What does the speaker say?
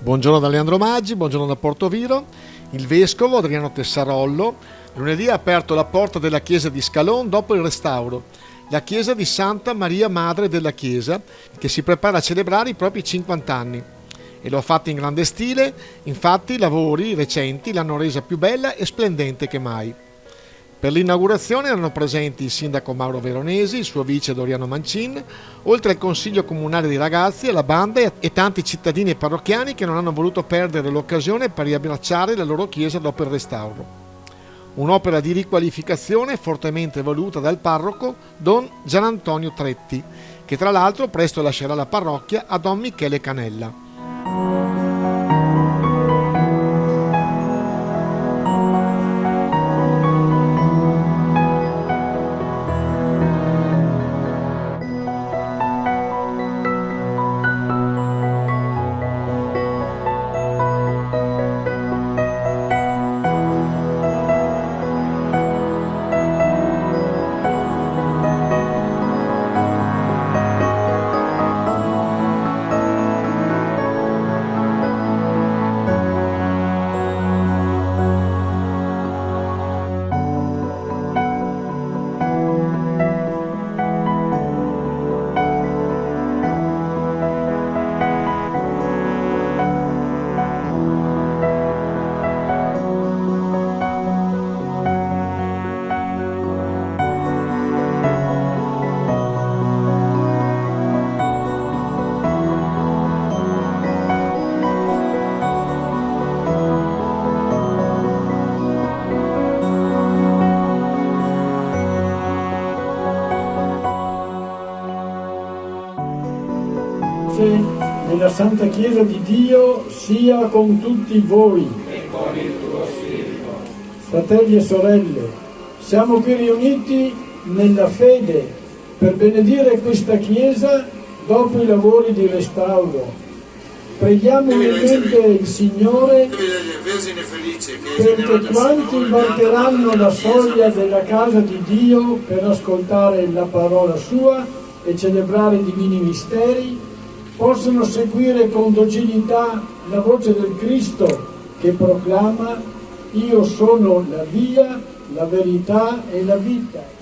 Buongiorno da Leandro Maggi, buongiorno da Portoviro. Il vescovo Adriano Tessarollo lunedì ha aperto la porta della chiesa di Scalon dopo il restauro, la chiesa di Santa Maria Madre della Chiesa, che si prepara a celebrare i propri 50 anni. E lo ha fatto in grande stile, infatti i lavori recenti l'hanno resa più bella e splendente che mai. Per l'inaugurazione erano presenti il sindaco Mauro Veronesi, il suo vice Doriano Mancin, oltre al consiglio comunale dei ragazzi, la banda e tanti cittadini e parrocchiani che non hanno voluto perdere l'occasione per riabbracciare la loro chiesa dopo il restauro. Un'opera di riqualificazione fortemente voluta dal parroco Don Gian Antonio Tretti, che tra l'altro presto lascerà la parrocchia a Don Michele Canella. Nella Santa Chiesa di Dio sia con tutti voi. E con il tuo spirito. Fratelli e sorelle, siamo qui riuniti nella fede per benedire questa Chiesa dopo i lavori di restauro. Preghiamo umilmente il Signore perché quanti varcheranno la soglia della casa di Dio per ascoltare la parola sua e celebrare i divini misteri possono seguire con docilità la voce del Cristo che proclama: io sono la via, la verità e la vita.